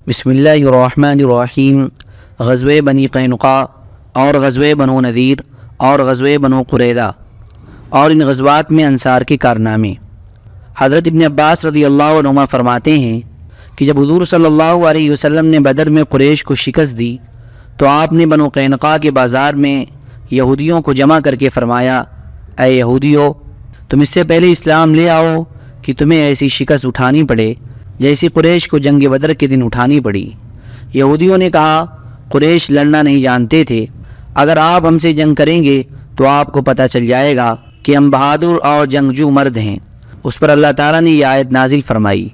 بسم اللہ الرحمن الرحیم۔ غزوہ بنی قینقاع اور غزوہ بنو نذیر اور غزوہ بنو قریظہ اور ان غزوات میں انصار کے کارنامے۔ حضرت ابن عباس رضی اللہ عنہما فرماتے ہیں کہ جب حضور صلی اللہ علیہ وسلم نے بدر میں قریش کو شکست دی تو آپ نے بنو قینقاع کے بازار میں یہودیوں کو جمع کر کے فرمایا، اے یہودیو، تم اس سے پہلے اسلام لے آؤ کہ تمہیں ایسی شکست اٹھانی پڑے جیسی قریش کو جنگ بدر کے دن اٹھانی پڑی۔ یہودیوں نے کہا، قریش لڑنا نہیں جانتے تھے، اگر آپ ہم سے جنگ کریں گے تو آپ کو پتہ چل جائے گا کہ ہم بہادر اور جنگجو مرد ہیں۔ اس پر اللہ تعالیٰ نے یہ آیت نازل فرمائی،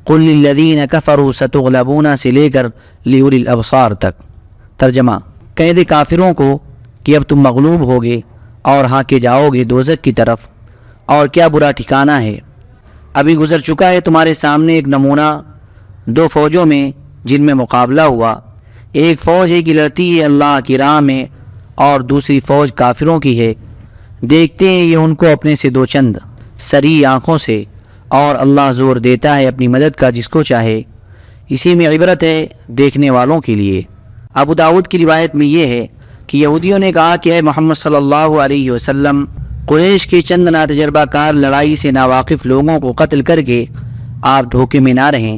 قل للذین کفروا ستغلبون سے لے کر لیولی الابصار تک۔ ترجمہ، کہہ دے کافروں کو کہ اب تم مغلوب ہوگے اور ہانکے جاؤ گے دوزخ کی طرف، اور کیا برا ٹھکانہ ہے۔ ابھی گزر چکا ہے تمہارے سامنے ایک نمونہ دو فوجوں میں جن میں مقابلہ ہوا۔ ایک فوج ہے کہ لڑتی ہے اللہ کی راہ میں اور دوسری فوج کافروں کی ہے، دیکھتے ہیں یہ ان کو اپنے سے دو چند سری آنکھوں سے، اور اللہ زور دیتا ہے اپنی مدد کا جس کو چاہے۔ اسی میں عبرت ہے دیکھنے والوں کے لیے۔ ابو داؤد کی روایت میں یہ ہے کہ یہودیوں نے کہا کہ اے محمد صلی اللہ علیہ وسلم، قریش کے چند ناتجربہ کار لڑائی سے ناواقف لوگوں کو قتل کر کے آپ دھوکے میں نہ رہیں۔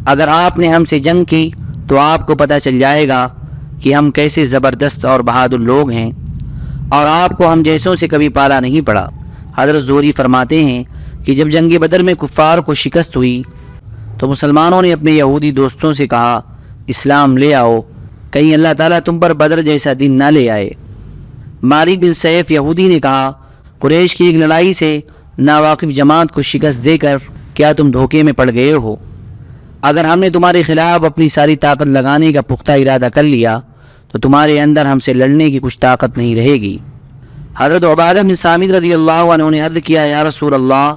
اگر آپ نے ہم سے جنگ کی تو آپ کو پتہ چل جائے گا کہ ہم کیسے زبردست اور بہادر لوگ ہیں، اور آپ کو ہم جیسوں سے کبھی پالا نہیں پڑا۔ حضرت زہری فرماتے ہیں کہ جب جنگ بدر میں کفار کو شکست ہوئی تو مسلمانوں نے اپنے یہودی دوستوں سے کہا، اسلام لے آؤ، کہیں اللہ تعالیٰ تم پر بدر جیسا دن نہ لے آئے۔ مالک بن سیف یہودی نے کہا، قریش کی ایک لڑائی سے ناواقف جماعت کو شکست دے کر کیا تم دھوکے میں پڑ گئے ہو؟ اگر ہم نے تمہارے خلاف اپنی ساری طاقت لگانے کا پختہ ارادہ کر لیا تو تمہارے اندر ہم سے لڑنے کی کچھ طاقت نہیں رہے گی۔ حضرت عبادہ بن صامت رضی اللہ عنہ نے عرض کیا، یا رسول اللہ،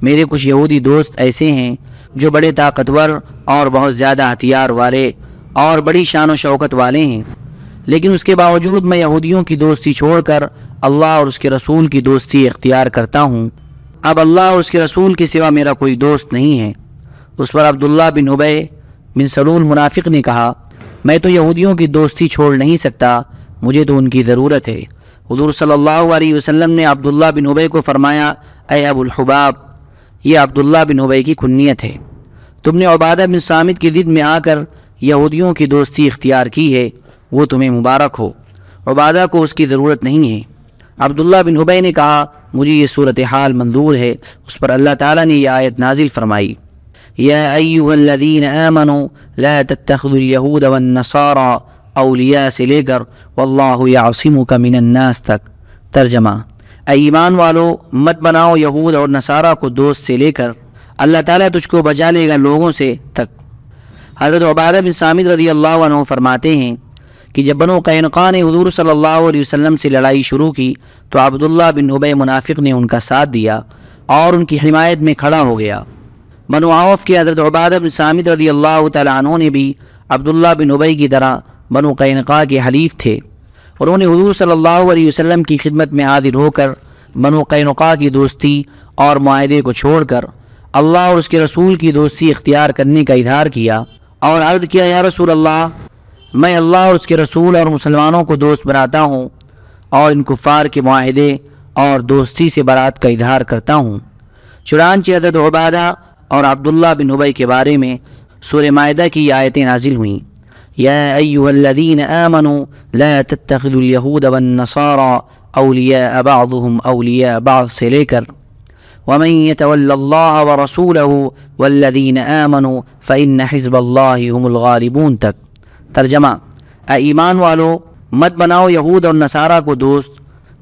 میرے کچھ یہودی دوست ایسے ہیں جو بڑے طاقتور اور بہت زیادہ ہتھیار والے اور بڑی شان و شوکت والے ہیں، لیکن اس کے باوجود میں یہودیوں کی دوستی چھوڑ کر اللہ اور اس کے رسول کی دوستی اختیار کرتا ہوں۔ اب اللہ اور اس کے رسول کے سوا میرا کوئی دوست نہیں ہے۔ اس پر عبداللہ بن ابی بن سلول منافق نے کہا، میں تو یہودیوں کی دوستی چھوڑ نہیں سکتا، مجھے تو ان کی ضرورت ہے۔ حضور صلی اللہ علیہ وسلم نے عبداللہ بن ابی کو فرمایا، اے ابو الحباب، یہ عبداللہ بن ابی کی کنیت ہے، تم نے عبادہ بن صامت کی ضد میں آ کر یہودیوں کی دوستی اختیار کی ہے، وہ تمہیں مبارک ہو، عبادہ کو اس کی ضرورت نہیں ہے۔ عبداللہ بن ابی نے کہا، مجھے یہ صورتحال منظور ہے۔ اس پر اللہ تعالیٰ نے یہ آیت نازل فرمائی، یا ایھا الذین آمنوا لا تتخذوا اليہود والنصارى اولیاء سے لے کر واللہ یعصمک من الناس تک۔ ترجمہ، اے ایمان والو، مت بناؤ یہود اور نصارہ کو دوست سے لے کر اللہ تعالیٰ تجھ کو بچا لے گا لوگوں سے تک۔ حضرت عبادہ بن صامت رضی اللہ عنہ فرماتے ہیں کہ جب بنو قینقاع نے حضور صلی اللہ علیہ وسلم سے لڑائی شروع کی تو عبداللہ بن ابی منافق نے ان کا ساتھ دیا اور ان کی حمایت میں کھڑا ہو گیا۔ بنو عوف کے حضرت عبادہ بن صامت رضی اللہ تعالیٰ عنہ نے بھی عبداللہ بن ابی کی طرح بنو قینقاع کے حلیف تھے، اور انہوں نے حضور صلی اللہ علیہ وسلم کی خدمت میں حاضر ہو کر بنو قینقاع کی دوستی اور معاہدے کو چھوڑ کر اللہ اور اس کے رسول کی دوستی اختیار کرنے کا اظہار کیا اور عرض کیا، یا رسول اللہ، میں اللہ اور اس کے رسول اور مسلمانوں کو دوست بناتا ہوں اور ان کفار کے معاہدے اور دوستی سے برات کا اظہار کرتا ہوں۔ چنانچہ حضرت عبادہ اور عبداللہ بن ابی کے بارے میں سورہ مائدہ کی آیتیں نازل ہوئیں، یا ایھا الذین آمنوا لا تتخذوا اليہود والنصارى اولیاء بعضهم اولیاء بعض سے لے کر ومن يتول اللہ ورسولہ والذین آمنوا فإن حزب اللہ هم الغالبون تک۔ ترجمہ، اے ایمان والو، مت بناؤ یہود اور نصارہ کو دوست،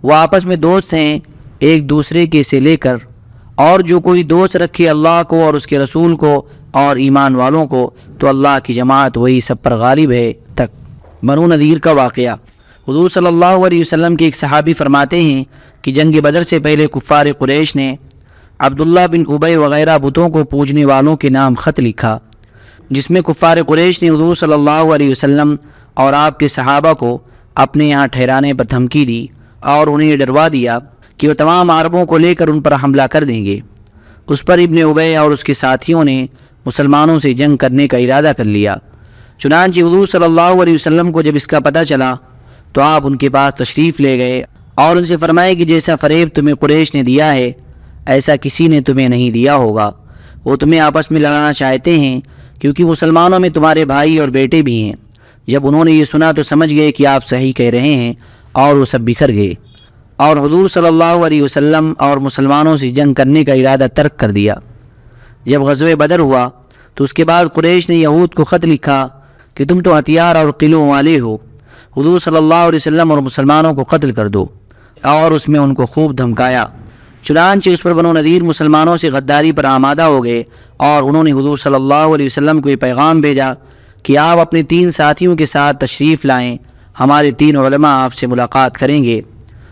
وہ آپس میں دوست ہیں ایک دوسرے کے سے لے کر، اور جو کوئی دوست رکھے اللہ کو اور اس کے رسول کو اور ایمان والوں کو تو اللہ کی جماعت وہی سب پر غالب ہے تک۔ بنو نذیر کا واقعہ۔ حضور صلی اللہ علیہ وسلم کے ایک صحابی فرماتے ہیں کہ جنگ بدر سے پہلے کفار قریش نے عبداللہ بن ابی وغیرہ بتوں کو پوجنے والوں کے نام خط لکھا، جس میں کفار قریش نے حضور صلی اللہ علیہ وسلم اور آپ کے صحابہ کو اپنے یہاں ٹھہرانے پر دھمکی دی اور انہیں ڈروا دیا کہ وہ تمام عربوں کو لے کر ان پر حملہ کر دیں گے۔ اس پر ابن ابی اور اس کے ساتھیوں نے مسلمانوں سے جنگ کرنے کا ارادہ کر لیا۔ چنانچہ حضور صلی اللہ علیہ وسلم کو جب اس کا پتہ چلا تو آپ ان کے پاس تشریف لے گئے اور ان سے فرمائے کہ جیسا فریب تمہیں قریش نے دیا ہے ایسا کسی نے تمہیں نہیں دیا ہوگا۔ وہ تمہیں آپس میں لڑانا چاہتے ہیں کیونکہ مسلمانوں میں تمہارے بھائی اور بیٹے بھی ہیں۔ جب انہوں نے یہ سنا تو سمجھ گئے کہ آپ صحیح کہہ رہے ہیں اور وہ سب بکھر گئے اور حضور صلی اللہ علیہ وسلم اور مسلمانوں سے جنگ کرنے کا ارادہ ترک کر دیا۔ جب غزوہ بدر ہوا تو اس کے بعد قریش نے یہود کو خط لکھا کہ تم تو ہتھیار اور قلعوں والے ہو، حضور صلی اللہ علیہ وسلم اور مسلمانوں کو قتل کر دو، اور اس میں ان کو خوب دھمکایا۔ چنانچہ اس پر بنو نذیر مسلمانوں سے غداری پر آمادہ ہو گئے اور انہوں نے حضور صلی اللہ علیہ وسلم کو یہ پیغام بھیجا کہ آپ اپنے 3 ساتھیوں کے ساتھ تشریف لائیں، ہمارے 3 علماء آپ سے ملاقات کریں گے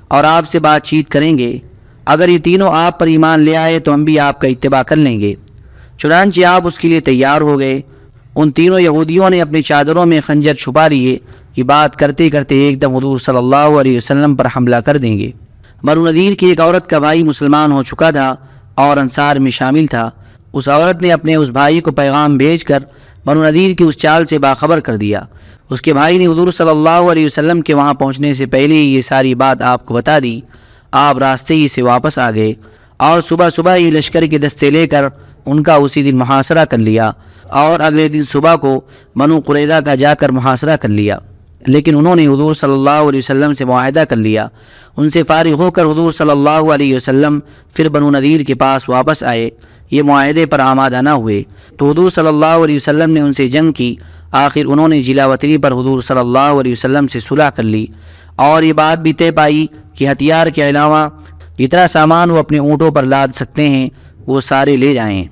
اور آپ سے بات چیت کریں گے۔ اگر یہ تینوں آپ پر ایمان لے آئے تو ہم بھی آپ کا اتباع کر لیں گے۔ چنانچہ آپ اس کے لیے تیار ہو گئے۔ ان تینوں یہودیوں نے اپنی چادروں میں خنجر چھپا لیے کہ بات کرتے کرتے ایک دم حضور صلی اللہ علیہ وسلم پر حملہ کر دیں گے۔ بنو نذیر کی ایک عورت کا بھائی مسلمان ہو چکا تھا اور انصار میں شامل تھا۔ اس عورت نے اپنے اس بھائی کو پیغام بھیج کر بنو نذیر کی اس چال سے باخبر کر دیا۔ اس کے بھائی نے حضور صلی اللہ علیہ وسلم کے وہاں پہنچنے سے پہلے ہی یہ ساری بات آپ کو بتا دی۔ آپ راستے ہی سے واپس آ گئے اور صبح ہی لشکر کے دستے لے کر ان کا اسی دن محاصرہ کر لیا اور اگلے دن صبح کو بنو قریظہ کا جا کر محاصرہ کر لیا۔ لیکن انہوں نے حضور صلی اللہ علیہ وسلم سے معاہدہ کر لیا۔ ان سے فارغ ہو کر حضور صلی اللہ علیہ وسلم پھر بنو نذیر کے پاس واپس آئے۔ یہ معاہدے پر آمادہ نہ ہوئے تو حضور صلی اللہ علیہ وسلم نے ان سے جنگ کی۔ آخر انہوں نے جلا وطنی پر حضور صلی اللہ علیہ وسلم سے صلح کر لی اور یہ بات بھی طے پائی کہ ہتھیار کے علاوہ جتنا سامان وہ اپنے اونٹوں پر لاد سکتے ہیں وہ سارے لے جائیں۔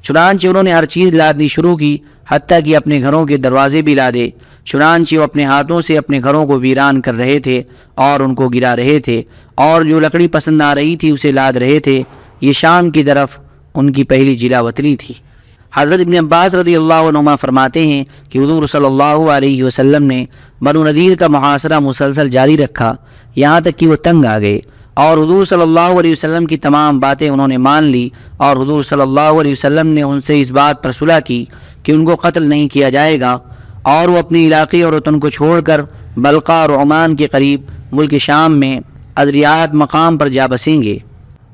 چنانچہ انہوں نے ہر چیز لادنی شروع کی، حتیٰ کہ اپنے گھروں کے دروازے بھی لادے۔ چنانچہ وہ اپنے ہاتھوں سے اپنے گھروں کو ویران کر رہے تھے اور ان کو گرا رہے تھے، اور جو لکڑی پسند آ رہی تھی اسے لاد رہے تھے۔ یہ شام کی طرف ان کی پہلی جلا وطنی تھی۔ حضرت ابن عباس رضی اللہ عنہما فرماتے ہیں کہ حضور صلی اللہ علیہ وسلم نے بنو نذیر کا محاصرہ مسلسل جاری رکھا یہاں تک کہ وہ تنگ آ گئے، اور حضور صلی اللہ علیہ وسلم کی تمام باتیں انہوں نے مان لی، اور حضور صلی اللہ علیہ وسلم نے ان سے اس بات پر صلح کی کہ ان کو قتل نہیں کیا جائے گا، اور وہ اپنے علاقے اور وطن کو چھوڑ کر بلقا اور عمان کے قریب ملک شام میں ادریات مقام پر جا بسیں گے،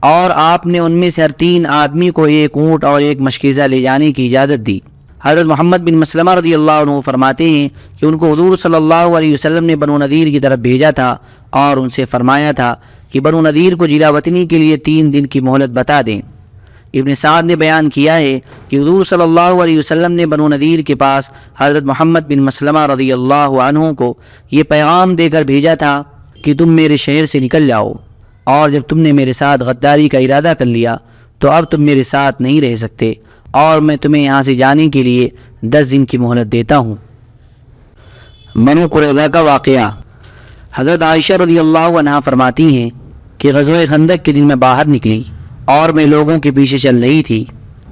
اور آپ نے ان میں سے ہر 3 آدمی کو 1 اونٹ اور 1 مشکیزہ لے جانے کی اجازت دی۔ حضرت محمد بن مسلمہ رضی اللہ عنہ فرماتے ہیں کہ ان کو حضور صلی اللہ علیہ وسلم نے بنو نذیر کی طرف بھیجا تھا اور ان سے فرمایا تھا کہ بنو نذیر کو جلا وطنی کے لیے 3 دن کی مہلت بتا دیں۔ ابن سعد نے بیان کیا ہے کہ حضور صلی اللہ علیہ وسلم نے بنو نذیر کے پاس حضرت محمد بن مسلمہ رضی اللہ عنہ کو یہ پیغام دے کر بھیجا تھا کہ تم میرے شہر سے نکل جاؤ، اور جب تم نے میرے ساتھ غداری کا ارادہ کر لیا تو اب تم میرے ساتھ نہیں رہ سکتے، اور میں تمہیں یہاں سے جانے کے لیے 10 دن کی مہلت دیتا ہوں۔ بنو قریظہ کا واقعہ۔ حضرت عائشہ رضی اللہ عنہا فرماتی ہیں کہ غزوہ خندق کے دن میں باہر نکلی اور میں لوگوں کے پیچھے چل رہی تھی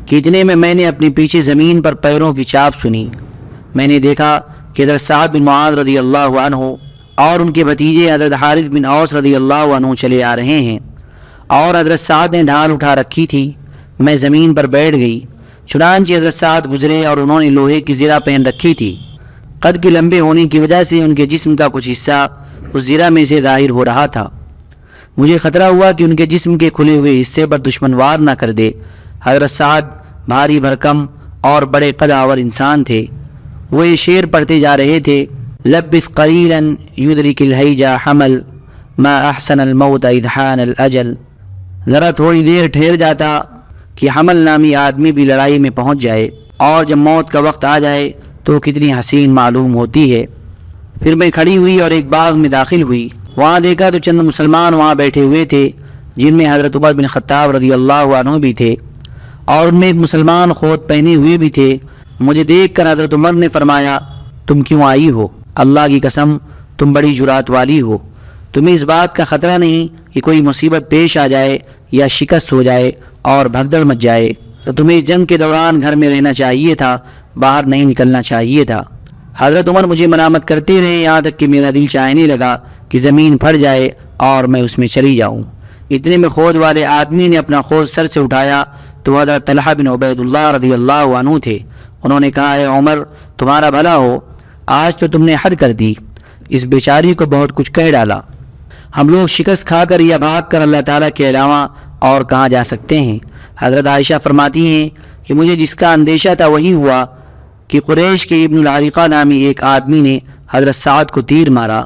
کہ اتنے میں نے اپنے پیچھے زمین پر پیروں کی چاپ سنی۔ میں نے دیکھا کہ حضرت سعد بن معاذ رضی اللہ عنہ اور ان کے بھتیجے حضرت حارث بن اوس رضی اللہ عنہ چلے آ رہے ہیں، اور حضرت سعد نے ڈھال اٹھا رکھی تھی۔ میں زمین پر بیٹھ گئی، چنانچہ حضرت سعد گزرے اور انہوں نے لوہے کی زرہ پہن رکھی تھی۔ قد کے لمبے ہونے کی وجہ سے ان کے جسم کا کچھ حصہ اس زرہ میں سے ظاہر ہو رہا تھا۔ مجھے خطرہ ہوا کہ ان کے جسم کے کھلے ہوئے حصے پر دشمن وار نہ کر دے۔ حضرت سعد بھاری بھرکم اور بڑے قد آور انسان تھے۔ وہ یہ شعر پڑھتے جا رہے تھے: لبث قلیلا یدرک الہیجا حمل ما احسن الموت اذ حان الاجل۔ ذرا تھوڑی دیر ٹھہر جاتا کہ حمل نامی آدمی بھی لڑائی میں پہنچ جائے، اور جب موت کا وقت آ جائے تو کتنی حسین معلوم ہوتی ہے۔ پھر میں کھڑی ہوئی اور ایک باغ میں داخل ہوئی۔ وہاں دیکھا تو چند مسلمان وہاں بیٹھے ہوئے تھے، جن میں حضرت عمر بن خطاب رضی اللہ عنہ بھی تھے، اور ان میں ایک مسلمان خود پہنے ہوئے بھی تھے۔ مجھے دیکھ کر حضرت عمر نے فرمایا: تم کیوں آئی ہو؟ اللہ کی قسم تم بڑی جرات والی ہو، تمہیں اس بات کا خطرہ نہیں کہ کوئی مصیبت پیش آ جائے یا شکست ہو جائے اور بھگدڑ مچ جائے تو تمہیں اس جنگ کے دوران گھر میں رہنا چاہیے تھا، باہر نہیں نکلنا چاہیے تھا۔ حضرت عمر مجھے ملامت کرتے رہے یہاں تک کہ میرا دل چاہنے لگا کہ زمین پھٹ جائے اور میں اس میں چلی جاؤں۔ اتنے میں خود والے آدمی نے اپنا خود سر سے اٹھایا تو حضرت طلحہ بن عبید اللہ رضی اللہ عنہ تھے۔ انہوں نے کہا، اے عمر تمہارا بھلا ہو، آج تو تم نے حد کر دی، اس بیچاری کو بہت کچھ کہہ ڈالا۔ ہم لوگ شکست کھا کر یا بھاگ کر اللہ تعالیٰ کے علاوہ اور کہاں جا سکتے ہیں؟ حضرت عائشہ فرماتی ہیں کہ مجھے جس کا اندیشہ تھا وہی ہوا کہ قریش کے ابن العریقہ نامی ایک آدمی نے حضرت سعد کو تیر مارا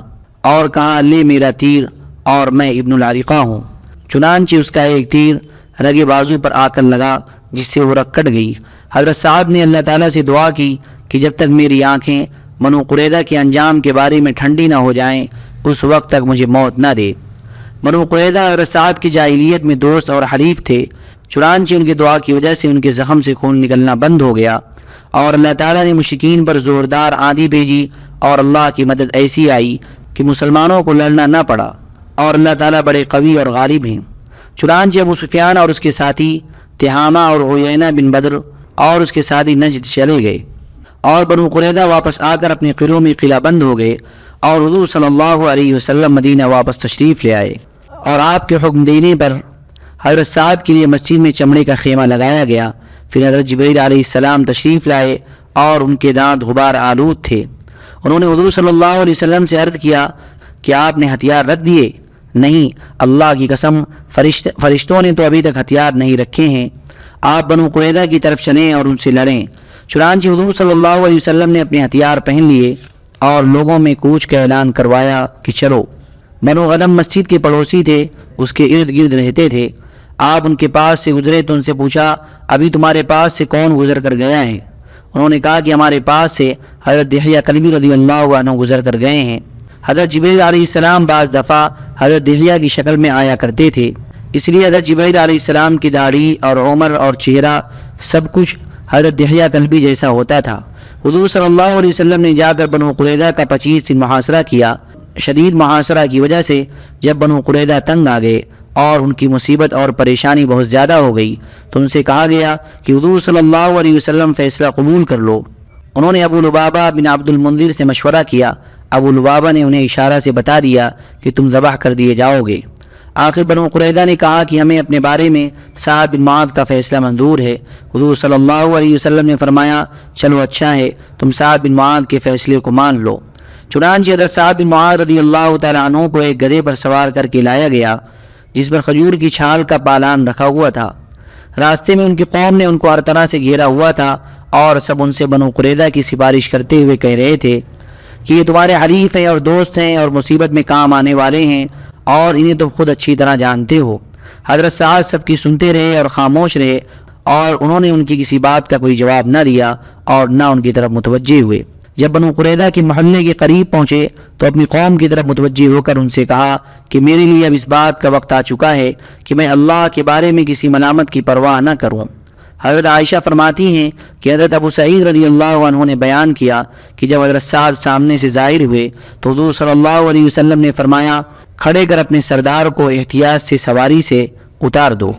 اور کہا، لے میرا تیر اور میں ابن العریقہ ہوں۔ چنانچہ اس کا ایک تیر رگ بازو پر آ کر لگا، جس سے وہ رگ کٹ گئی۔ حضرت سعد نے اللہ تعالیٰ سے دعا کی کہ جب تک میری آنکھیں بنو قریظہ کے انجام کے بارے میں ٹھنڈی نہ ہو جائیں اس وقت تک مجھے موت نہ دے۔ بنو قریظہ حضرت سعد کی جاہلیت میں دوست اور حلیف تھے، چنانچہ ان کی دعا کی وجہ سے ان کے زخم سے خون نکلنا بند ہو گیا اور اللہ تعالیٰ نے مشرکین پر زوردار آندھی بھیجی اور اللہ کی مدد ایسی آئی کہ مسلمانوں کو لڑنا نہ پڑا اور اللہ تعالیٰ بڑے قوی اور غالب ہیں۔ چنانچہ ابو سفیان اور اس کے ساتھی تہامہ اور عیینہ بن بدر اور اس کے ساتھی نجد چلے گئے اور بنو قریظہ واپس آ کر اپنے قلعوں میں قلعہ بند ہو گئے اور حضور صلی اللہ علیہ وسلم مدینہ واپس تشریف لے آئے اور آپ کے حکم دینے پر حضرت سعد کے لیے مسجد میں چمڑے کا خیمہ لگایا گیا۔ پھر حضرت جبرائیل علیہ السلام تشریف لائے اور ان کے دانت غبار آلود تھے۔ انہوں نے حضور صلی اللہ علیہ وسلم سے عرض کیا کہ آپ نے ہتھیار رکھ دیے؟ نہیں، اللہ کی قسم فرشتوں نے تو ابھی تک ہتھیار نہیں رکھے ہیں، آپ بنو قریظہ کی طرف چلیں اور ان سے لڑیں۔ چنانچہ حضور صلی اللہ علیہ وسلم نے اپنے ہتھیار پہن لیے اور لوگوں میں کوچ کا اعلان کروایا کہ چلو۔ بنو غنم مسجد کے پڑوسی تھے، اس کے ارد گرد رہتے تھے۔ آپ ان کے پاس سے گزرے تو ان سے پوچھا، ابھی تمہارے پاس سے کون گزر کر گیا ہے؟ انہوں نے کہا کہ ہمارے پاس سے حضرت دحیہ کلبی رضی اللہ عنہ گزر کر گئے ہیں۔ حضرت جبرائیل علیہ السلام بعض دفعہ حضرت دحیہ کی شکل میں آیا کرتے تھے، اس لیے حضرت جبرائیل علیہ السلام کی داڑھی اور عمر اور چہرہ سب کچھ حضرت دحیہ کلبی جیسا ہوتا تھا۔ حضور صلی اللہ علیہ وسلم نے جا کر بنو قریظہ کا 25 دن محاصرہ کیا۔ شدید محاصرہ کی وجہ سے جب بنو قریظہ تنگ آ گئے اور ان کی مصیبت اور پریشانی بہت زیادہ ہو گئی تو ان سے کہا گیا کہ حضور صلی اللہ علیہ وسلم فیصلہ قبول کر لو۔ انہوں نے ابو لبابہ بن عبد المنذر سے مشورہ کیا۔ ابو لبابہ نے انہیں اشارہ سے بتا دیا کہ تم ذبح کر دیے جاؤ گے۔ آخر بنو قریظہ نے کہا کہ ہمیں اپنے بارے میں سعد بن معاذ کا فیصلہ منظور ہے۔ حضور صلی اللہ علیہ وسلم نے فرمایا، چلو اچھا ہے، تم سعد بن معاذ کے فیصلے کو مان لو۔ چنانچہ حضرت سعد بن معاذ رضی اللہ تعالیٰ عنہ کو ایک گدھے پر سوار کر کے لایا گیا جس پر کھجور کی چھال کا پالان رکھا ہوا تھا۔ راستے میں ان کی قوم نے ان کو ہر طرح سے گھیرا ہوا تھا اور سب ان سے بنو قریظہ کی سفارش کرتے ہوئے کہہ رہے تھے کہ یہ تمہارے حلیف ہیں اور دوست ہیں اور مصیبت میں کام آنے والے ہیں اور انہیں تم خود اچھی طرح جانتے ہو۔ حضرت سعد سب کی سنتے رہے اور خاموش رہے اور انہوں نے ان کی کسی بات کا کوئی جواب نہ دیا اور نہ ان کی طرف متوجہ ہوئے۔ جب بنو قریظہ کے محلے کے قریب پہنچے تو اپنی قوم کی طرف متوجہ ہو کر ان سے کہا کہ میرے لیے اب اس بات کا وقت آ چکا ہے کہ میں اللہ کے بارے میں کسی ملامت کی پرواہ نہ کروں۔ حضرت عائشہ فرماتی ہیں کہ حضرت ابو سعید رضی اللہ عنہ نے بیان کیا کہ جب حضرت سعد سامنے سے ظاہر ہوئے تو حضور صلی اللہ علیہ وسلم نے فرمایا، کھڑے کر اپنے سردار کو احتیاط سے سواری سے اتار دو۔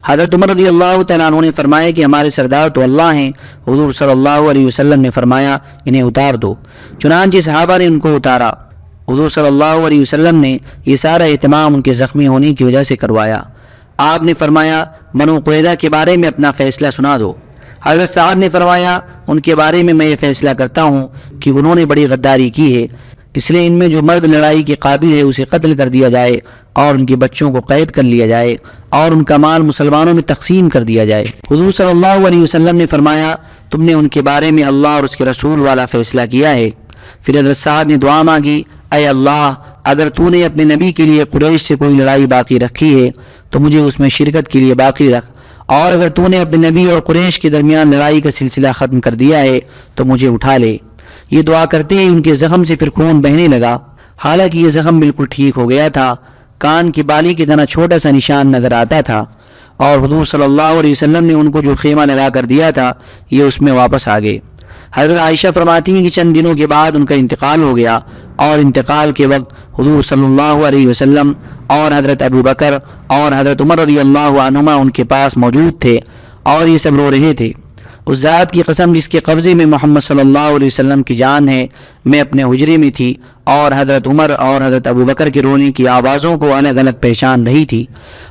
حضرت عمر رضی اللہ تعالیٰ عنہ نے فرمایا کہ ہمارے سردار تو اللہ ہیں۔ حضور صلی اللہ علیہ وسلم نے فرمایا، انہیں اتار دو۔ چنانچہ صحابہ نے ان کو اتارا۔ حضور صلی اللہ علیہ وسلم نے یہ سارا اہتمام ان کے زخمی ہونے کی وجہ سے کروایا۔ آپ نے فرمایا، بنو قریظہ کے بارے میں اپنا فیصلہ سنا دو۔ حضرت سعد نے فرمایا، ان کے بارے میں یہ فیصلہ کرتا ہوں کہ انہوں نے بڑی غداری کی ہے، اس لیے ان میں جو مرد لڑائی کے قابل ہے اسے قتل کر دیا جائے اور ان کے بچوں کو قید کر لیا جائے اور ان کا مال مسلمانوں میں تقسیم کر دیا جائے۔ حضور صلی اللہ علیہ وسلم نے فرمایا، تم نے ان کے بارے میں اللہ اور اس کے رسول والا فیصلہ کیا ہے۔ پھر حضرت سعد نے دعا مانگی، اے اللہ، اگر تو نے اپنے نبی کے لیے قریش سے کوئی لڑائی باقی رکھی ہے تو مجھے اس میں شرکت کے لیے باقی رکھ، اور اگر تو نے اپنے نبی اور قریش کے درمیان لڑائی کا سلسلہ ختم کر دیا ہے تو مجھے اٹھا لے۔ یہ دعا کرتے ہی ان کے زخم سے پھر خون بہنے لگا، حالانکہ یہ زخم بالکل ٹھیک ہو گیا تھا، کان کی بالی کی طرح چھوٹا سا نشان نظر آتا تھا، اور حضور صلی اللہ علیہ وسلم نے ان کو جو خیمہ لگا کر دیا تھا یہ اس میں واپس آ گئے۔ حضرت عائشہ فرماتی ہیں کہ چند دنوں کے بعد ان کا انتقال ہو گیا، اور انتقال کے وقت حضور صلی اللہ علیہ وسلم اور حضرت ابو بکر اور حضرت عمر رضی اللہ عنہما ان کے پاس موجود تھے اور یہ سب رو رہے تھے۔ اس ذات کی قسم جس کے قبضے میں محمد صلی اللہ علیہ وسلم کی جان ہے، میں اپنے حجرے میں تھی اور حضرت عمر اور حضرت ابوبکر کے رونے کی آوازوں کو الگ الگ پہچان رہی تھی،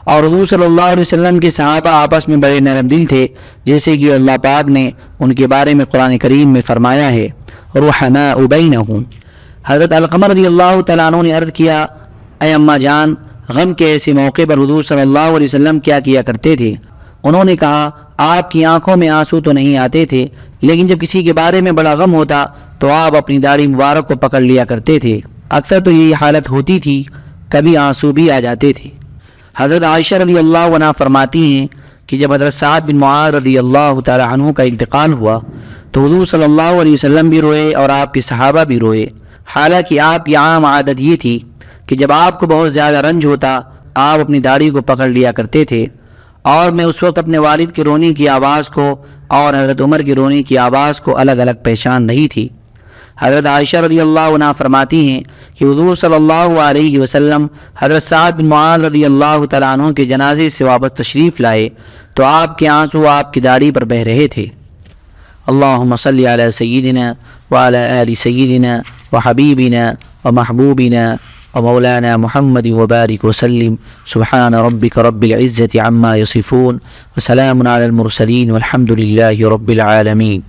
اور حضور صلی اللہ علیہ وسلم کے صحابہ آپس میں بڑے نرم دل تھے، جیسے کہ اللہ پاک نے ان کے بارے میں قرآن کریم میں فرمایا ہے رحماء بینہم۔ حضرت علقمہ رضی اللہ تعالیٰ عنہ نے عرض کیا، اے اماں جان، غم کے ایسے موقع پر حضور صلی اللہ علیہ وسلم کیا کیا کرتے تھے؟ انہوں نے کہا، آپ کی آنکھوں میں آنسو تو نہیں آتے تھے، لیکن جب کسی کے بارے میں بڑا غم ہوتا تو آپ اپنی داڑھی مبارک کو پکڑ لیا کرتے تھے، اکثر تو یہی حالت ہوتی تھی، کبھی آنسو بھی آ جاتے تھے۔ حضرت عائشہ رضی اللہ عنہا فرماتی ہیں کہ جب حضرت سعد بن معاذ رضی اللہ تعالی عنہ کا انتقال ہوا تو حضور صلی اللہ علیہ وسلم بھی روئے اور آپ کے صحابہ بھی روئے، حالانکہ آپ کی عام عادت یہ تھی کہ جب آپ کو بہت زیادہ رنج ہوتا آپ اپنی داڑھی کو پکڑ لیا کرتے تھے، اور میں اس وقت اپنے والد کے رونے کی آواز کو اور حضرت عمر کے رونے کی آواز کو الگ الگ پہچان رہی تھی۔ حضرت عائشہ رضی اللہ عنہ فرماتی ہیں کہ حضور صلی اللہ علیہ وسلم حضرت سعد بن معاذ رضی اللہ تعالیٰ عنہ کے جنازے سے واپس تشریف لائے تو آپ کے آنسو آپ کی داڑھی پر بہہ رہے تھے۔ اللہم صلی علی سیدنا وعلی آل سیدنا وحبیبنا ومحبوبنا ومولانا محمد وبارک وسلم۔ سبحان ربک رب العزة عما یصفون وسلام علی المرسلین والحمد للہ رب العالمین۔